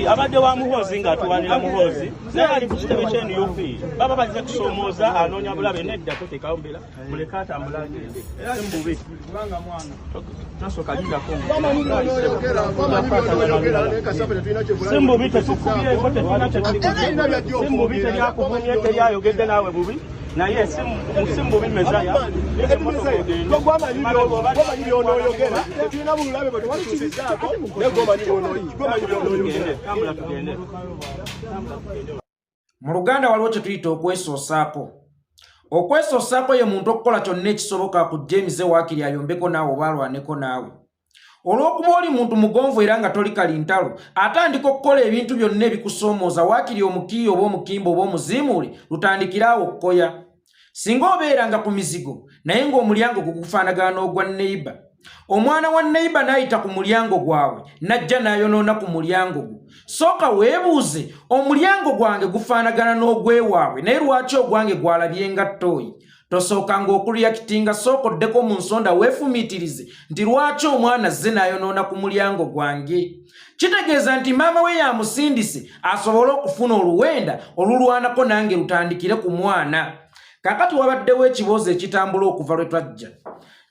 abadde wa muhozi ng'atuwanira muhozi naye ali ku kitebe ky'enu yufi baba bazze kusomooza anoonya bulabe nedda totekawo mbeera muleke atambula agende era mbubi tasooka lindako simbubi tetukubyeko simbubi teryakuvumye teryayogedde naawe bubi naye simbubi Mezaya mu Luganda waliwo kye tuyita okwesoosaako. Okwesoosaako ye muntu okukola kyonna ekisoboka kujja emize waakiri ayombeko naawe oba alwaneko naawe. Olw'okuba oli muntu mugonvu era nga toli kalintalo, atandika okukola ebintu byonna ebikusoomooza waakiri omukiiyi oba omukimba oba omuziimuuli lutandikiraawo okukoya. Singa obeera nga ku mizigo naye ng'omulyango gugufaanagana n'ogwa neiba, omwana wa neiba n'ayita ku mulyango gwabwe n'ajja n'ayonoona ku mulyango gwo, sooka weebuuze omulyango gwange gufaanagana n'ogwewaabwe naye lwaki ogwange gwalabye nga ttooyi? Tosookanga okuliyakitinga, sooka oddeko mu nsonda weefumiitirize nti lwaki omwana azze n'ayonoona ku mulyango gwange. Kitegeeza nti maama we yamusindise asobole okufuna oluwenda olulwanako nange lutandikire ku mwana. Kakati wabaddewo ekibuuzo ekitambula okuva lwe twajja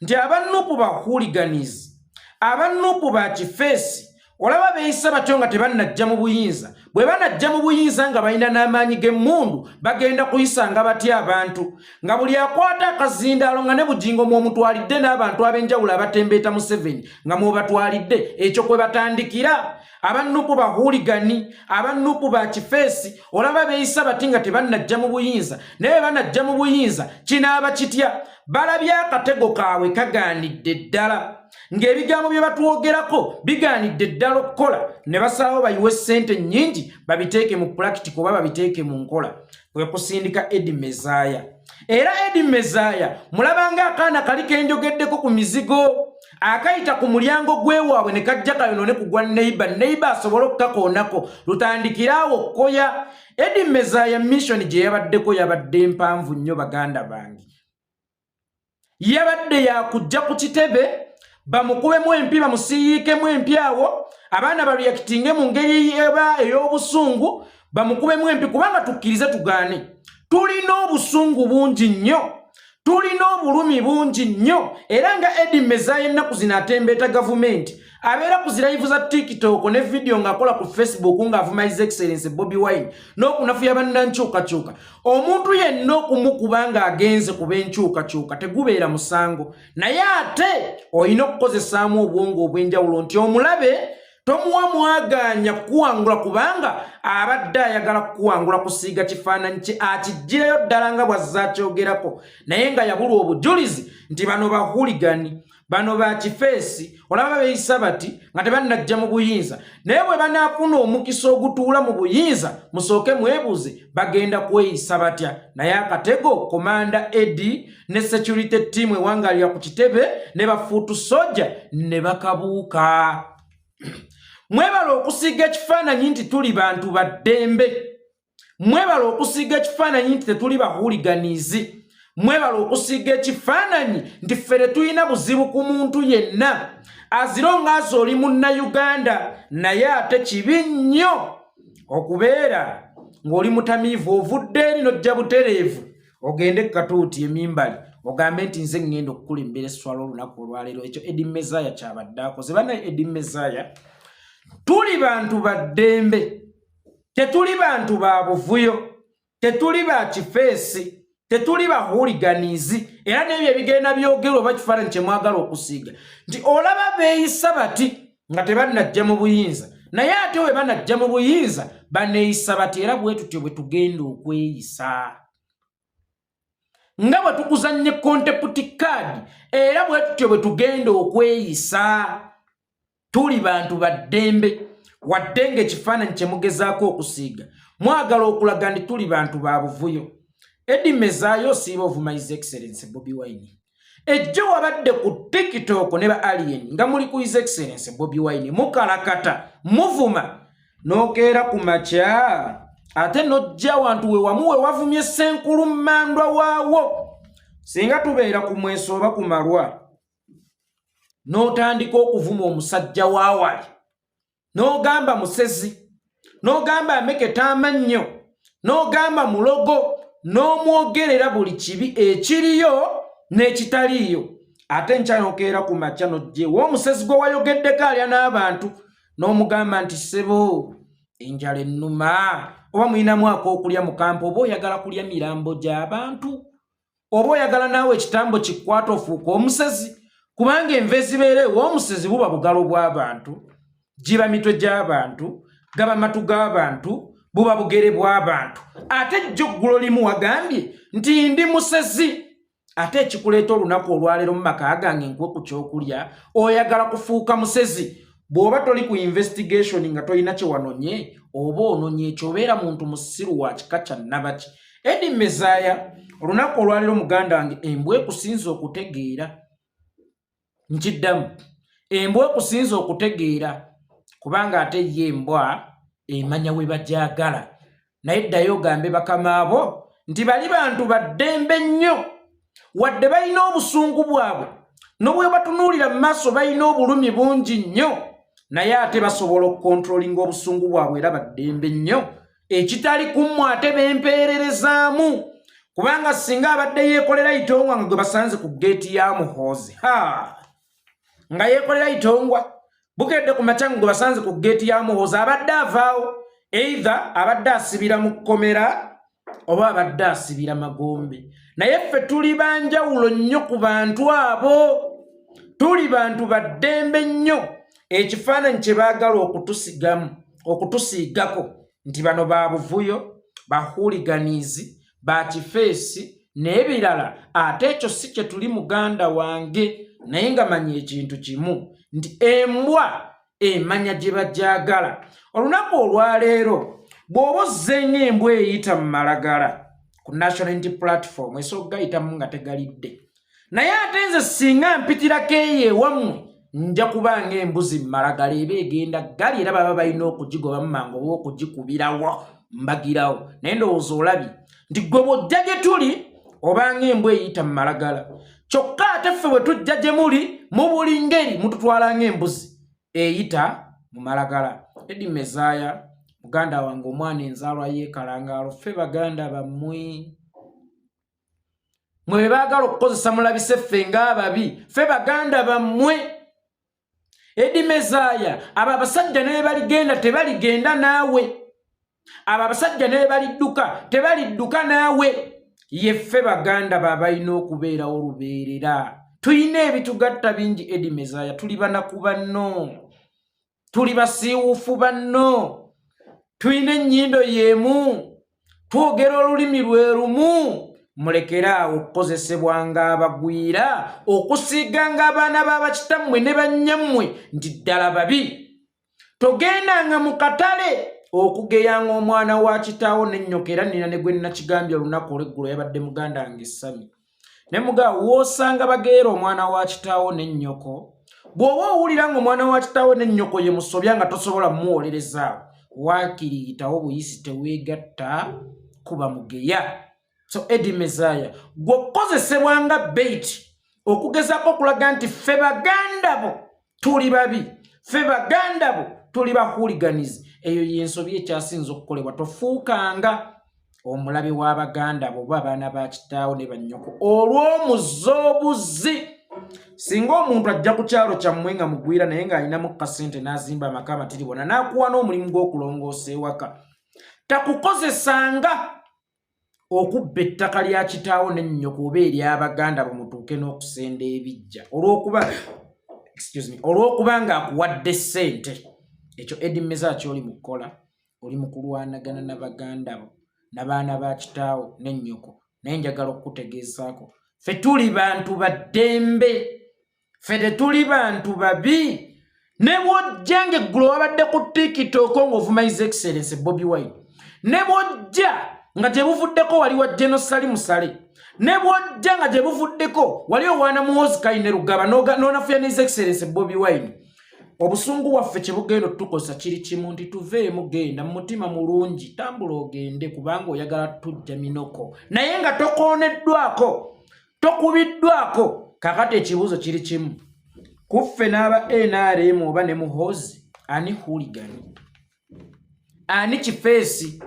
nti abannupu ba hooliganizi, abannupu ba kifeesi olaba beeyisa batyo nga tebannajja mu buyinza. Bwe banajja mu buyinza nga balina n'amaanyi g'emmundu bagenda kuyisanga batya abantu, nga buli akwata akazindaalo nga ne bujingo mw'omutwalidde n'abantu ab'enjawulo abatembeeta Museveni nga mw'obatwalidde, ekyo kwe batandikira. Abannupu ba hooligani, abannupu ba kifeesi olaba beeyisa bati nga tebannajja mu buyinza, naye banajja mu buyinza kinaaba kitya? Balabye akatego kaabwe kagaanidde ddala, ng'ebigambo bye batwogerako bigaanidde ddala okukola, ne basalawo bayiwe ssente nnyingi babiteeke mu pulakitiko oba babiteeke mu nkola. Kwe kusindika Eddy Mezaya. Era Eddy Mezaya mulabanga akaana kali kenjogeddeko ku mizigo, akayita ku mulyango gwewaabwe ne kajja kayonoone ku gwa neiba asobole okukakoonako lutandikiraawo okukoya. Eddy Mezaya mission gye yabaddeko yabadde mpanvu nnyo baganda bange. Yabadde yakujja ku kitebe bamukubemu empi bamusiyiikemu empi awo, abaana baluyakitinge mu ngeri ey'obusungu, bamukubemu empi kubanga tukkirize tugaane. Tulina obusungu bungi nnyo, tulina obulumi bungi nnyo, era nga Eddy Mezaya ennaku zino atembeeta gavumenti, abeera ku zirayivu za TikTok ne video ng'akola ku Facebook ng'avuma His Excellency Bobi Wine n'okunafuya bannankyukakyuka. Omuntu yenna okumukuba ng'agenze ku b'enkyukakyuka tegubeera musango, naye ate olina okukozesaamu obwongo obw'enjawulo nti omulabe tomuwa mwaganya kuwangula kubanga abadde ayagala kuwangula kusiiga kifaananyi kye akijjirayo ddala nga bw'azze akyogerako, naye nga yabulwa obujulizi nti bano ba hooligani, bano ba kifeesi olaba beeyisa bati nga tebannajja mu buyinza, naye bwe banaafuna omukisa ogutuula mu buyinza musooke mwebuuze bagenda kweyisa batya. Naye akatego komanda Eddy ne security team ewangalira ku kitebe ne bafuutu soja ne bakabuuka. Mwebala okusiiga ekifaananyi nti tuli bantu ba ddembe, mwebala okusiiga ekifaananyi nti tetuli ba hooliganizi, mwebala okusiiga ekifaananyi nti ffe tulina buzibu ku muntu yenna azironga azi oli munnayuganda, naye ate kibi nnyo okubeera ng'oli mutamiivu ovudde eri n'ojja butereevu ogende katuuti emimbali ogambe nti nze ngenda okukulembera esswala olunaku olwaleero. Ekyo Eddy Mezaya kyabadde akoze. Bana Eddy Mezaya, tuli bantu ba ddembe, tetuli bantu ba buvuyo, tetuli ba kifeesi, tetuli ba hooliganizi, era n'ebyo ebigenda byogerwa oba kifaananyi kye mwagala okusiiga nti olaba beeyisa bati nga tebannajja mu buyinza, naye ate we banajja mu buyinza baneeyisa bati, era bwe tutyo bwe tugenda okweyisa. Nga bwe tukuzannye contempt card, era bwe tutyo bwe tugenda okweyisa. Tuli bantu ba ddembe, wadde ng'ekifaananyi kye mugezaako okusiiga mwagala okulaga nti tuli bantu ba buvuyo. Eddy Mezaya osiiba ovuma His Excellency Bobi Wine. ejjo wabadde ku TikTok ne ba alien nga muli ku His Excellency Bobi Wine mukalakata muvuma nokeera ku makya ate nojja wantu we wamu we wavumye Senkulu Mandwa waawo singa tubeera ku mweso oba ku malwa n'otandika okuvuma omusajja waawali n'ogamba musezi n'ogamba ameketa amannyo n'ogamba mulogo n'omwogerera buli kibi ekiriyo n'ekitaliyo ate nkyanokeera ku makya nojje w'omusezi gwe wayogeddeko alya n'abantu n'omugamba nti ssebo enjala ennuma oba mulinamu ak'okulya mu kampa oba oyagala kulya mirambo gy'abantu oba oyagala naawe ekitambo kikwata ofuuka omusezi kubanga enva ezibeera ew'omusezi buba bugalo bw'abantu giba mitwe gy'abantu gaba matu g'abantu buba bugere bw'abantu ate jjoggulo limu wagambye nti ndi musezi ate ekikuleeta olunaku olwaleero mu maka gange nkuwe ku kyokulya oyagala kufuuka musezi bw'oba toli ku investigation nga tolina kye wanonye oba ononye ekyo obeera muntu musiru wa kika kya nnabaki Eddy Mezaya olunaku olwaleero muganda wange embwa ekusinza okutegeera nkiddamu embwa ekusinza okutegeera kubanga ate ye embwa emanya we bajagala naye ddayo ogambe bakama abo nti bali bantu baddembe nnyo wadde balina obusungu bwabwe n'obwe batunuulira mu maaso balina obulumi bungi nnyo naye ate basobola okukontrolinga obusungu bwabwe era baddembe nnyo ekitali kummwe ate bempeererezaamu kubanga singa abadde yeekolera itongwa nga gwe basanze ku geeti ya muhoozi nga yeekolera itongwa bukedde ku makya nga gwe basanze ku geeti ya muhoozi abadde avaawo either abadde asibira mu kkomera oba abadde asibira magombe naye ffe tuli banjawulo nnyo ku bantu abo tuli bantu baddembe nnyo ekifaananyi kye baagala okutusiigako nti bano ba buvuyo ba hooliganizi ba kifeesi n'ebirala ate ekyo si kye tuli muganda wange naye nga manya ekintu kimu nti embwa emanya gye bajagala olunaku olwaleero bw'oba ozzenga embwa eyita mu malagala ku National Unity Platform esooka gayitamu nga tegalidde naye ate nze singa mpitirako eyo ewammwe nja kubanga embuzi mu malagala eba egenda gali era baba balina okugigobamu mangu oba okugikubirawo mbagirawo naye ndowooza olabye nti gwe bw'ojja gye tuli obanga embwa eyita mu malagala kyokka ate ffe bwe tujja gye muli mu buli ngeri mututwala ng'embuzi eyita mu malagala Eddy Mezaya muganda wange omwana enzaalwa y'ekalangaalo ffe baganda bammwe mwe baagala okukozesa mulabise ffe ng'ababi ffe baganda bammwe Eddy Mezaya abo abasajja ne baligenda tebaligenda naawe abo abasajja ne balidduka tebalidduka naawe yeffe baganda babalina okubeerawo olubeerera tulina ebitugatta bingi Eddy Mezaya tuli banaku banno tuli basiiwuufu banno tulina ennyindo y'emu twogera olulimi lwe lumu mulekeraawo okukozesebwa ng'abagwira okusiiganga abaana b'abakitammwe ne bannyammwe nti ddala babi togendanga mu katale okugeyanga omwana wa kitaawo n'ennyoko era nina ne gwe nnakigambye olunaku olw'eggulo yabadde muganda wange Sami ne mugaawo w'osanga bageera omwana wa kitaawo n'ennyoko bw'oba owulira ng'omwana wa kitaawo n'ennyoko ye musobya nga tosobola mmuwolerezaawo waakiriitawo buyisi teweegatta kuba mugeya so Eddy Mezaya gwe okukozesebwa nga bait okugezaako okulaga nti ffe baganda bo tuli babi ffe baganda bo tuli bahooliganizi eyo y'ensobi ekyasinza okukolebwa tofuukanga omulabe w'abaganda bo oba abaana ba kitaawo ne bannyoko olw'omuzoobuzi singa omuntu ajja ku kyalo kyammwe nga mugwira naye ng'alinamu kasente n'azimba amaka amatiribona n'akuwa n'omulimu gw'okulongoosa ewaka takukozesanga okubba ettaka lya kitaawo n'ennyoko oba ery'abaganda bamutuuke n'okusenda ebijja olw'okuba ng'akuwadde ssente ekyo Eddy Mezaya ky'oli mu kukola oli mu kulwanagana n'abaganda bo n'abaana ba kitaawo n'ennyoko naye njagala okukutegeezaako ffe tuli bantu baddembe ffe tetuli bantu babi ne bw'ojja ng'eggulo wabadde ku TikTok ng'ovuma His Excellency Bobi Wine ne bw'ojja nga gye buvuddeko wali wa General Musale ne bw'ojja nga gye buvuddeko wali owaana muhoozi Kayine Rugaba n'onafuya ne His Excellency Bobi Wine obusungu waffe kye bugenda tukosa kiri kimu nti tuveemu genda mu mutima mulungi tambula ogende kubanga oyagala tujja minoko naye nga tokooneddwako tokubiddwako kakati ekibuuzo kiri kimu kuffe n'aba NRM oba ne muhoozi ani huligani ani kifeesi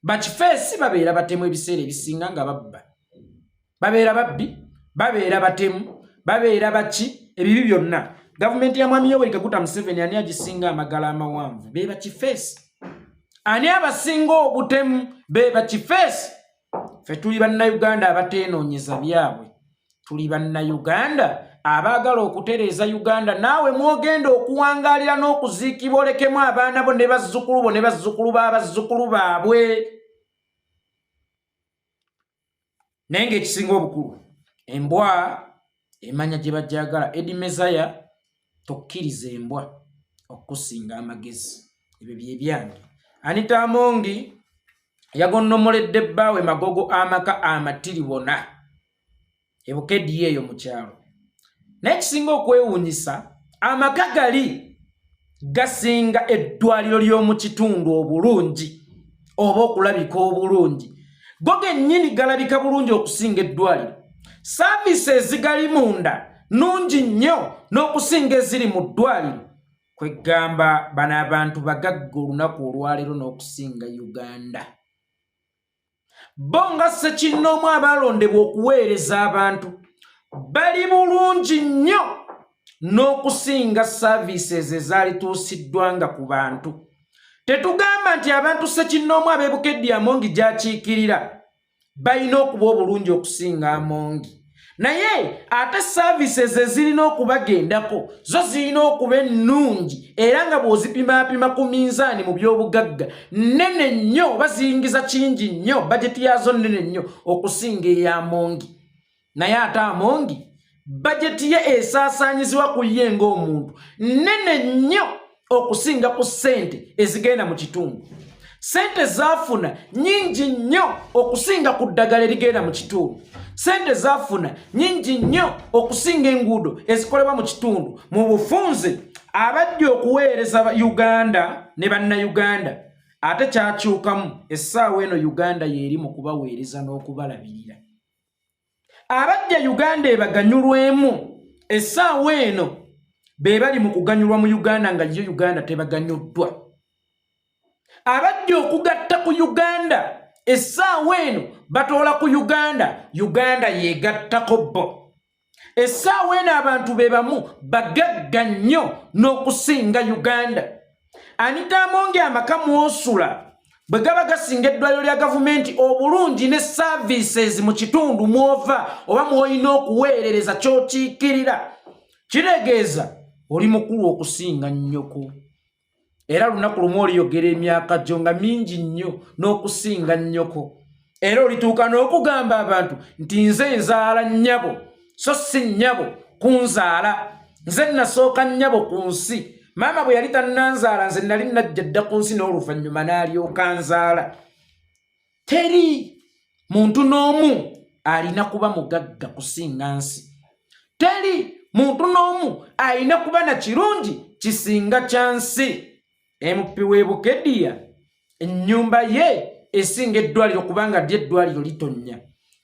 bakifeesi babeera batemu ebiseera ebisinga nga babba babeera babbi babeera batemu babeera baki ebibi byonna gavumenti ya Mwami Yoweri Kaguta Museveni ani agisinga amagala amawanvu be bakifeesi ani abasinga obutemu be bakifeesi ffe tuli bannayuganda abateenoonyeza byabwe tuli bannayuganda abaagala okutereeza Uganda naawe mwogenda okuwangaalira n'okuziikibwa olekemu abaana bo ne bazzukulu bo ne bazzukulu b'abazzukulu baabwe naye ng'ekisinga obukulu embwa emanya gye bajjagala Eddy Mezaya tokkiriza embwa okusinga amagezi ebyo bye byange Anita Amongi yagonnomoledde bbaawe magogo amaka amatiribona ebukedi eyo mu kyalo naye kisinga okwewuunyisa amaka gali gasinga eddwaliro ly'omu kitundu obulungi oba okulabika obulungi go gennyini galabika bulungi okusinga eddwaliro services zigali munda nungi nnyo n'okusinga eziri mu ddwaliro kwegamba bano abantu bagagga olunaku olwaleero n'okusinga Uganda bo nga ssekinnoomu abalondebwa okuweereza abantu bali bulungi nnyo n'okusinga services ezaalituusiddwanga ku bantu tetugamba nti abantu ssekinnoomu ab'ebukedde Amongi gy'akiikirira balina okuba obulungi okusinga Amongi naye ate services ezirina okubagendako zo zirina okuba ennungi era nga bw'ozipimaapima ku minzaani mu by'obugagga nnene nnyo oba ziyingiza kingi nnyo bajeti yazo nnene nnyo okusinga ey'Amongi naye ate Amongi bajeti ye esaasaanyizibwa ku ye ng'omuntu nnene nnyo okusinga ku ssente ezigenda mu kitundu sente zaafuna nyingi nnyo okusinga ku ddagala erigenda mu kitundu sente zaafuna nyingi nnyo okusinga enguudo ezikolebwa mu kitundu mu bufunze abajja okuweereza Uganda ne bannayuganda ate kyakyukamu essaawa eno Uganda yeeri mu kubaweereza n'okubalabirira abajja Uganda ebaganyulwemu essaawa eno be bali mu kuganyulwa mu Uganda nga yo Uganda tebaganyuddwa abajja okugatta ku Uganda essaawa eno batoola ku Uganda Uganda yeegattako bo essaawa eno abantu be bamu bagagga nnyo n'okusinga Uganda Anita Amongi amaka mw'osula bwe gaba gasinga eddwaliro lya gavumenti obulungi ne services mu kitundu mw'ova oba mw'olina okuweerereza ky'okiikirira kiregeeza oli mukulu okusinga nnyoko era lunaku lumu oliyogera emyaka gyo nga mingi nnyo n'okusinga nnyoko era olituuka n'okugamba abantu nti nze nzaala nnyabo so si nnyabo kunzaala nze nasooka nnyabo ku nsi maama bwe yali tannanzaala nze nali najja dda ku nsi n'oluvannyuma n'alyoka nzaala teri muntu n'omu alina kuba mugagga kusinga nsi teri muntu n'omu alina kuba na kirungi kisinga kya nsi Empi w'e Bukedde ennyumba ye esinga eddwaliro kubanga ddy eddwaliro litonnya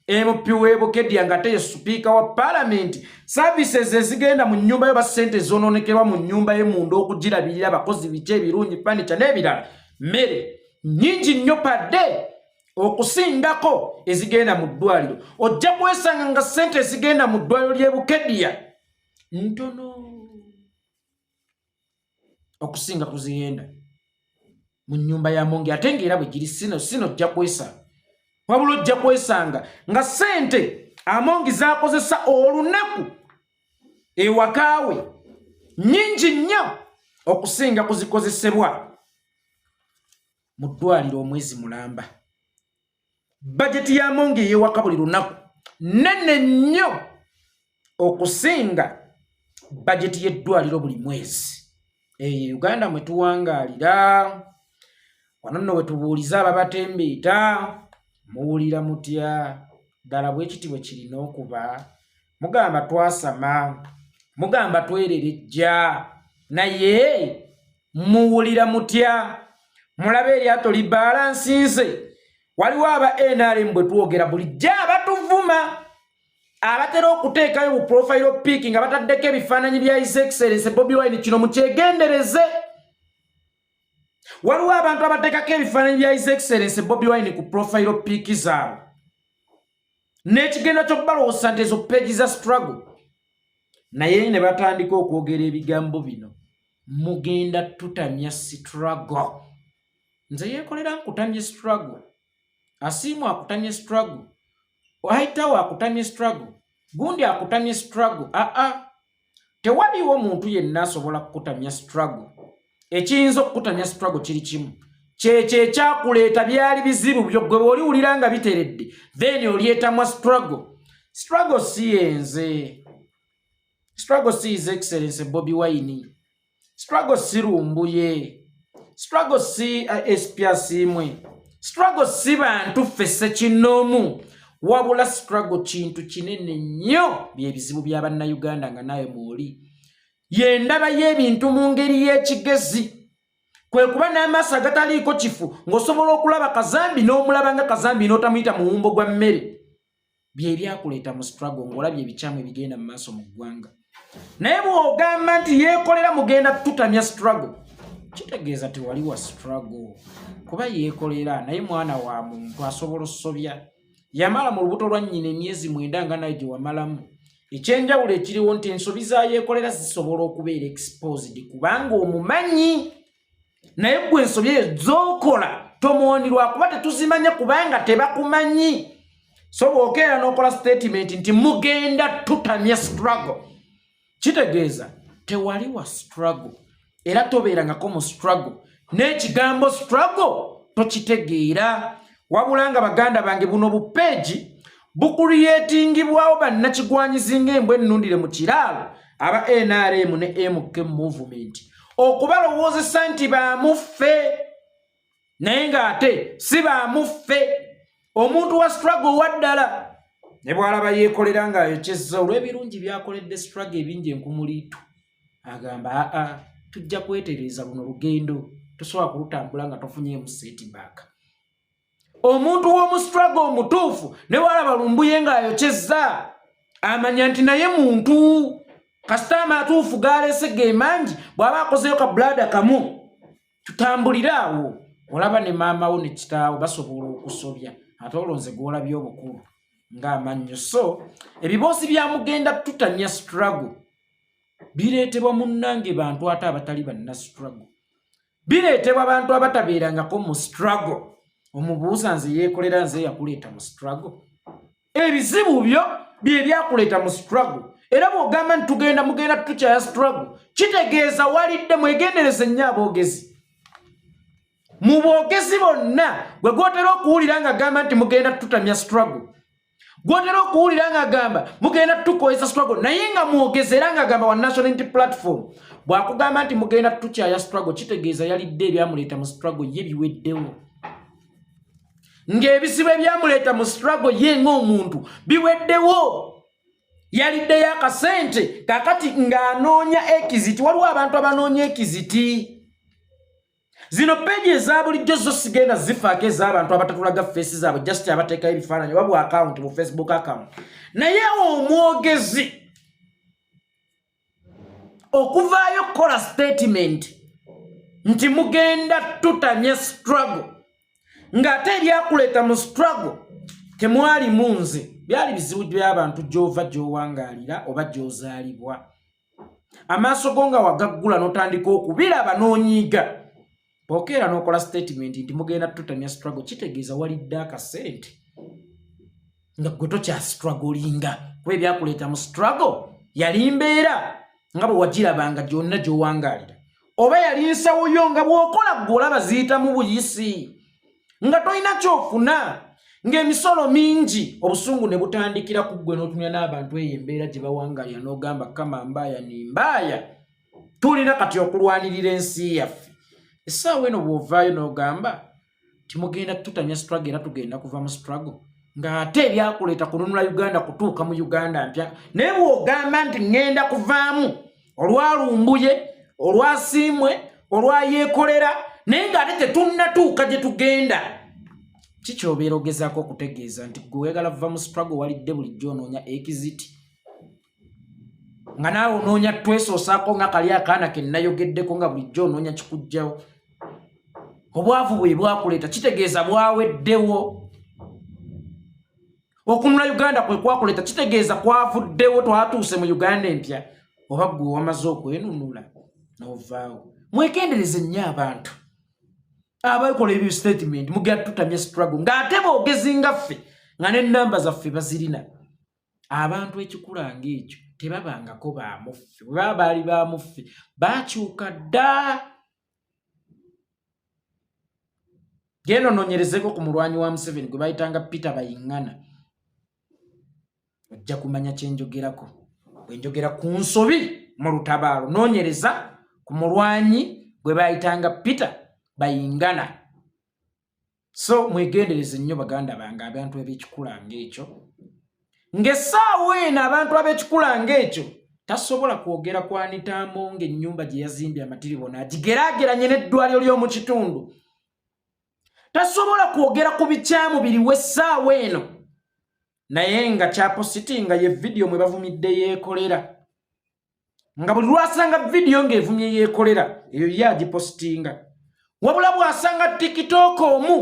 Empi w'e Bukedde nga ate ye supiika wa paalamenti services ezigenda mu nnyumba yo basente zoononekerwa mu nnyumba ye munda okugirabirira abakozi biki ebirungi fanica n'ebirala mmere nnyingi nnyo padde okusingako ezigenda mu ddwaliro ojja kwesanga nga ssente ezigenda mu ddwaliro ly'e Bukedde ntono okusinga kuzigenda mu nnyumba ya Amongi ate ng'era bwe giri sino ojja kwesanga wabula ojja kwesanga nga ssente Amongi z'akozesa olunaku ewakaawe nnyingi nnyo okusinga kuzikozesebwa mu ddwaliro omwezi mulamba bajeti ya Amongi ey'ewaka buli lunaku nnene nnyo okusinga bajeti y'eddwaliro buli mwezi Uganda mwe tuwangaalira wano nno we tubuuliza ababatembeeta muwulira mutya ddala bwe kitibwe kirina okuba mugamba twasama mugamba twererejja naye muwulira mutya mulabe eryato libalansinze waliwo aba NRM bwe twogera bulijjo abatuvuma abatera okuteekayo bu profile pic nga bataddeko ebifaananyi bya His Excellency Bobi Wine kino mukyegendereze waliwo abantu abateekako ebifaananyi bya His Excellency Bobi Wine ku profile pic zaabwe n'ekigenda ky'okubalowoosa nti ezo peegi za struggle naye ne batandika okwogera ebigambo bino mugenda tutamya struggle nze Yekolera nkutamye struggle Asimu akutamye struggle Waitawo akutamye struggle gundi akutamye struggle tewaliwo muntu yenna asobola kukutamya struggle ekiyinza okukutamya struggle kiri kimu kyekyo ekyakuleeta byali bizibu byo gwe bw'oliwulira nga biteredde then olyetamwa struggle si yenze struggle si His Excellency Bobi Wine struggle si Lumbuye struggle si SP Asimwe struggle si bantu fesse kinoomu wabula struggle kintu kinene nnyo by'ebizibu bya bannayuganda nga naye mwoli yendaba y'ebintu mu ngeri y'ekigezi kwe kuba n'amaaso agataliiko kifu ng'osobola okulaba kazambi n'omulaba nga kazambi n'otamuyita muwumbo gwa mmere by'ebyakuleeta mu struggle ng'olabye ebikyamu ebigenda mu maaso mu ggwanga naye bw'ogamba nti Yekolera mugenda tutamya struggle kitegeeza tewali wa struggle kuba Yekolera naye mwana wa muntu asobola osobya yamala mu lubuto lwa nnyina emyezi 9 nga naye gye wamalamu ekyenjawulo ekiriwo nti ensobi za Yekolera zisobola okubeera exposed kubanga omumanyi naye gwe ensobi ezo z'okola tomuwonirwa kuba tetuzimanya kubanga tebakumanyi so bw'okeera n'okola statement nti mugenda tutamya struggle kitegeeza tewali wa struggle era tobeerangako mu struggle n'ekigambo struggle tokitegeera wabula nga baganda bange buno bupeegi bukuliyetingibwawo bannakigwanyizi ng'embwa ennundire mu kiraalo aba NRM ne MK movement okubalowoozesa nti bamuffe naye ng'ate si bamuffe omuntu wa struggle waddala ne bw'alaba Yekolera ng'ayokyezza olw'ebirungi byakoledde struggle ebingi enkumuliitu agamba tujja kwetereeza luno lugendo tosobola kulutambula nga tofunyeemu setback omuntu w'omu struggle omutuufu ne bw'alaba Lumbuye ng'ayokyezza amanya nti naye muntu kasita amatuufu g'aleese ge mangi bw'aba akozeyo ka bulada kamu tutambulire awo olaba ne maama wo ne kitaawo basobola okusobya ate olonze gw'olabye obukulu ng'amannyo so ebiboosi byamugenda tutamya struggle bireetebwa munnange bantu ate abatali banna struggle bireetebwa bantu abatabeerangako mu struggle omubuuza nze Yekolera nze yakuleeta mu struggle ebizibu byo bye byakuleeta mu struggle era bw'ogamba nti mugenda tukyaya struggle kitegeeza walidde mwegendereze nnyo aboogezi mu boogezi bonna gwe gwotera okuwulira ng'agamba nti mugenda tutamya struggle gwotera okuwulira ng'agamba mugenda tukozesa struggle naye nga mwogezi era ng'agamba wa national unity platform bw'akugamba nti mugenda tukyaya struggle kitegeeza yalidde ebyamuleeta mu struggle ye biweddewo ng'ebizibu ebyamuleeta mu struggle ye ng'omuntu biweddewo yaliddeyo akasente kakati ng'anoonya ekiziti waliwo abantu abanoonya ekiziti zino peegi eza bulijjo zo sigenda zifaako ez'abantu abatatulaga feesi zaabwe just abateekayo ebifaananyi oba bu account mu Facebook account naye omwogezi okuvaayo kola statement nti mugenda tutamye struggle ng'ate ebyakuleeta mu struggle temwali munze byali bizibu by'abantu gy'ova gy'owangaalira oba gy'ozaalibwa amaaso go nga wagaggula n'otandika okubiraba n'onyiiga bw'okeera n'okola statement nti mugenda tutamya struggle kitegeeza walidde akasente nga gwe tokya strugglinga kuba ebyakuleeta mu struggle yali mbeera nga bwe wagirabanga gyonna gy'owangaalira oba yali nsawo yo nga bw'okola gw'olaba ziyita mu buyisi nga tolina kyofuna ng'emisolo mingi obusungu ne butandikira ku ggwe n'otumya n'abantu eyo embeera gye bawangaalira n'ogamba kama mbaaya nimbaaya tulina kati okulwanirira ensi yaffe essaawa eno bw'ovaayo n'ogamba timugenda tutamya struggle era tugenda kuva mu struggle ng'ate ebyakuleeta kununula Uganda kutuuka mu Uganda mpya naye bw'ogamba nti ŋŋenda kuvaamu olwalumbuye olwasiimwe olwa Yekolera naye ng'ate tetunnatuuka gye tugenda kikyobeera ogezaako okutegeeza nti gwe oyagala kuva mu struggle walidde bulijjo onoonya exit nga naawe onoonya twesoosaako nga kali akaana ke nayogeddeko nga bulijjo onoonya kikujjawo obwavu bwe bwakuleeta kitegeeza bwaweddewo okunula Uganda kwe kwakuleeta kitegeeza kwavuddewo twatuuse mu Uganda empya oba gwe wamaze okwenunula n'ovaawo mwekendereze nnyo abantu abakola ebyo statement mugenda tutamya struggle ng'ate boogezi ngaffe nga n'ennamba zaffe bazirina abantu ekikulanga ekyo tebabangako baamuffe bwe baba baali baamuffe baakyuka dda genda onoonyerezeko ku mulwanyi wa Museveni gwe bayitanga Peter Bayingana ojja kumanya kyenjogerako bwe njogera ku nsobi mu lutabaalo noonyereza ku mulwanyi gwe bayitanga Peter Bayingana so mwegendereze nnyo baganda bange abantu ab'ekikulanga ekyo ng'essaawa eno abantu ab'ekikulanga ekyo tasobola kwogera ku Anita Amonga ennyumba gye yazimbye amatiribo n'agigeraageranye n'eddwaliro ly'omu kitundu tasobola kwogera ku bikyamu biriwo essaawa eno naye nga kyapositinga ye vidiyo mwe bavumidde Yekolera nga buli lwasanga vidiyo ng'evumye Yekolera eyo ye agipositinga wabula bw'asanga TikTok omu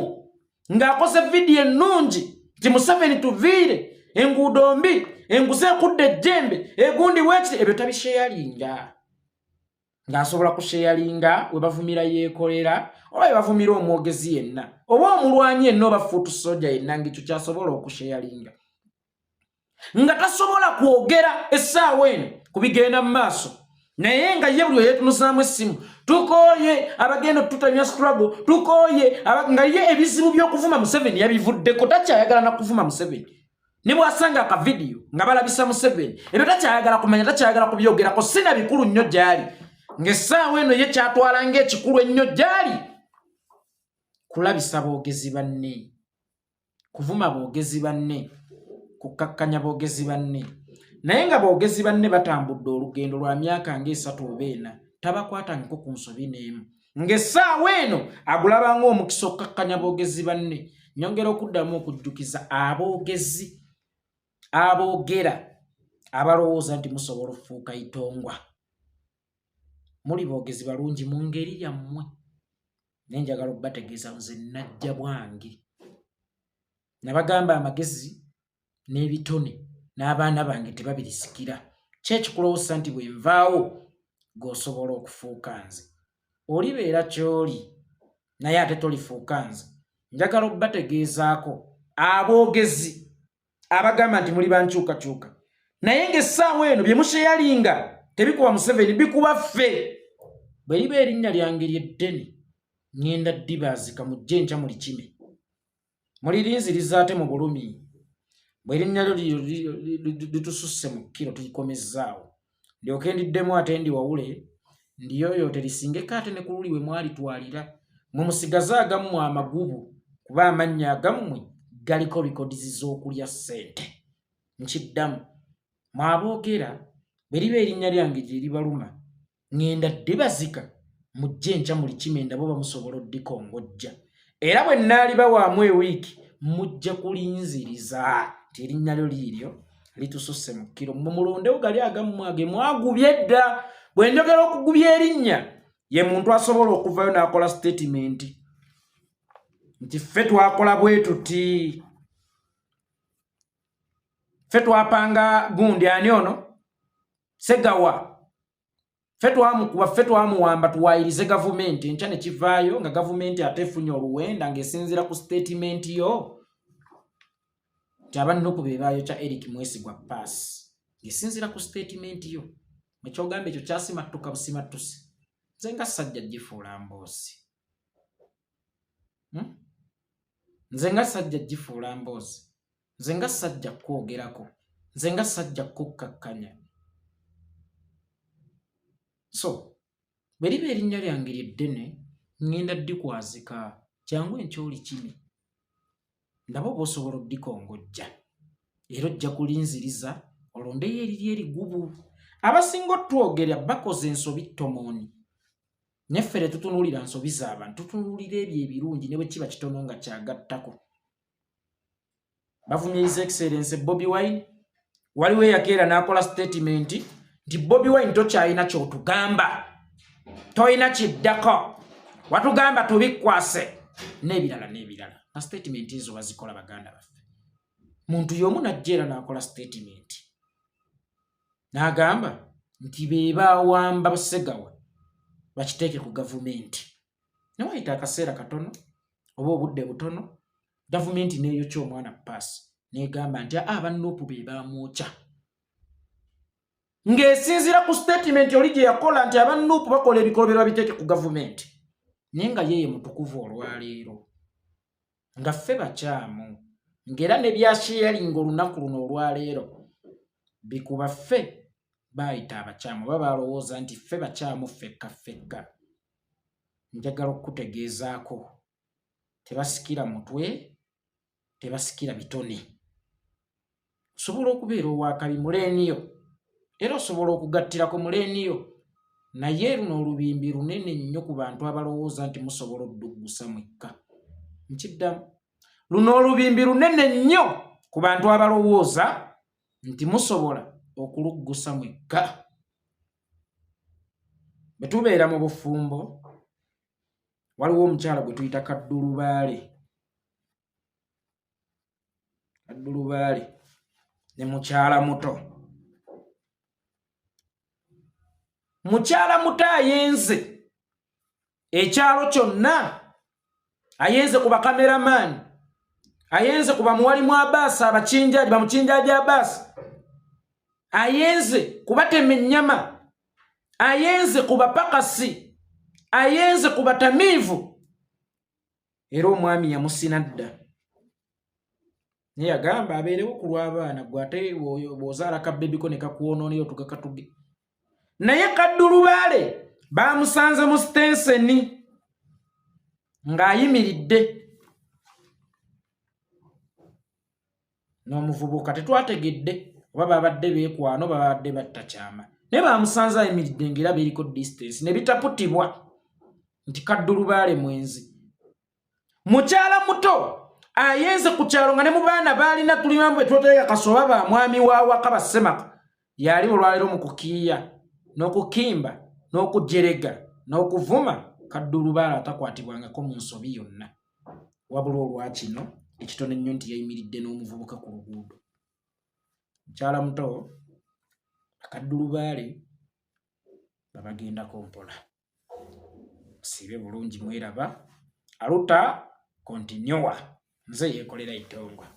ng'akoze vidiyo ennungi nti Museveni tuviire enguudo mbi enguze ekudde ejjembe egundi weekiti ebyo tabisheyalinga ng'asobola kusheyalinga we bavumira Yekolera oba we bavumira omwogezi yenna oba omulwanyi yenna oba fuutu soja yenna ng'ekyo kyasobola okusheyalinga nga tasobola kwogera essaawa eno ku bigenda mu maaso naye nga ye buli yeetunuzaamu essimu tukooye abagenda tutamya struggle tukooye nga ye ebizibu by'okuvuma Museveni yabivuddeko takyayagala na kuvuma Museveni ne bw'asanga akavidiyo nga balabisa Museveni ebyo takyayagala kumanya takyayagala kubyogerako sina bikulu nnyo gy'ali ng'essaawa eno ye kyatwala ng'ekikulu ennyo gy'ali kulabisa boogezi banne kuvuma boogezi banne kukkakkanya boogezi banne naye nga boogezi banne batambudde olugendo lwa myaka ng'esatu oba ena tabakwatangako ku nsobi n'emu ng'essaawa eno agulaba ng'omukisa okkakkanya boogezi banne nyongera okuddamu okujjukiza aboogezi aboogera abalowooza nti musobola okufuuka itongwa muli boogezi balungi mu ngeri yammwe naye njagala okubategeeza nze najja bwange nabagamba amagezi n'ebitone n'abaana bange tebabirisikira kyekikulowoosa nti bwe nvaawo g'osobola okufuuka nze olibeera ky'oli naye ate tolifuuka nze njagala okubategeezaako aboogezi abagamba nti muli bankyukakyuka naye ng'essaawa eno bye musheyalinga tebikuba Museveni bikuba ffe bwe liba erinnya lyange lyeddene ŋŋenda ddibaazika mujje nkya muli kime mulirinziriza ate mu bulumi bwe erinnya lyo litususse mu kkiro tulikomezzaawo ndyoke ndiddemu ate ndi wawule ndiyooyoote lisingeko ate ne ku luli we mwalitwalira mwe musigaze agammwe amagubu kuba amannya agammwe galiko bikodizi z'okulya ssente nkiddamu mwaboogera bwe liba erinnya lyange gye libaluma ŋŋenda ddibazika mujje nkya muli kime ndabo bamusobola oddikongojja era bwe nnaalibawamu ewiiki mujja kulinziriza nti erinnya lyo liiryo litususse mu kkiro mumulondewo gali agammwe age mwagubye dda bwe njogera okugubya erinnya ye muntu asobola okuvayo n'akola statement nti ffe twakola bwe tuti ffe twapanga gundi ani ono Segawa ffe twamukuba ffe twamuwamba tuwaayirize gavumenti enkya ne kivaayo nga gavumenti ate efunye oluwenda ng'esinziira ku statement yo nti abannuku be baayokya Eric Mwesigwa paasi ng'esinziira ku statement yo ekyogamba ekyo kyasimattuka busimattuse nze nga sajja gifuula mboozi nze nga sajja gifuula mboozi nze nga sajja kwogerako nze nga sajja kukkakkanya so bwe liba erinnya lyange lyeddene ŋŋenda ddikwazika kyangu enkyoli kimi ndabo bosobola oddikongojja era ojja kulinziriza olondeyo eriri erigubu abasinga otwogerya bakoze ensobi ttomooni neffere tutunuulira nsobi z'abantu tutunuulira ebyo ebirungi ne bwe kiba kitono nga kyagattako bavumye His Excellency Bobi Wine waliwo eyakeera n'akola statement nti Bobi Wine tokyalina ky'otugamba toyina kiddako watugamba tubikwase n'ebirala na statement ezo bazikola baganda baffe muntu y'omu najjeera n'akola statement n'agamba nti be baawamba basegawa bakiteeke ku gavumenti newayita akaseera katono oba obudde butono gavumenti n'eyokya omwana paasi n'egamba nti abannuupu be baamwokya ng'esinziira ku statement oli gye yakola nti abannuupu bakola ebikolobero babiteeke ku gavumenti naye nga yeeye mutukuvu olwaleero nga ffe bakyamu ng'era ne byasheyalinga olunaku luno olwaleero bikuba ffe baayita abakyamu oba balowooza nti ffe bakyamu ffekka njagala okukutegeezaako tebasikira mutwe tebasikira bitone osobola okubeera owakabi muleeniyo era osobola okugattirako muleeniyo naye luno olubimbi lunene nnyo ku bantu abalowooza nti musobola odduggusa mwekka nkiddamu luno olubimbi lunene nnyo ku bantu abalowooza nti musobola okuluggusa mwekka bwe tubeera mu bufumbo waliwo omukyala gwe tuyita kaddulubaale ne mukyala muto ayenze ekyalo kyonna ayenze ku bakameramaani ayenze ku bamuwalimu abaasi abakinjaji bamukinjaji abaasi ayenze kubatema ennyama ayenze ku bapakasi ayenze ku batamiivu era omwami yamusina dda naye yagamba abeerewo ku lw'abaana gwe ate bw'ozaala kabbebiko ne kakuwonooneyo tugakatuge naye kaddulubaale baamusanze mu sitenseni ng'ayimiridde n'omuvubuka tetwategedde oba babadde beekwano babadde battakyama naye baamusanze ayimiridde ng'era beeriko distance ne bitaputibwa nti kaddulubaale mwenzi mukyala muto ayenze ku kyalo nga ne mu baana baalina tulimambu betwoteeka kasoba ba mwami waawaka basemaka yali olwaleero mu kukiiya n'okukimba n'okujerega n'okuvuma kaddulubaale atakwatibwangako mu nsobi yonna wabula olwakino ekitono ennyo nti yayimiridde n'omuvubuka ku luguudo mukyala muto akaddulubaale babagendako mpola siibe bulungi mweraba aluta kontinyowa nze Yekolera Itongwa.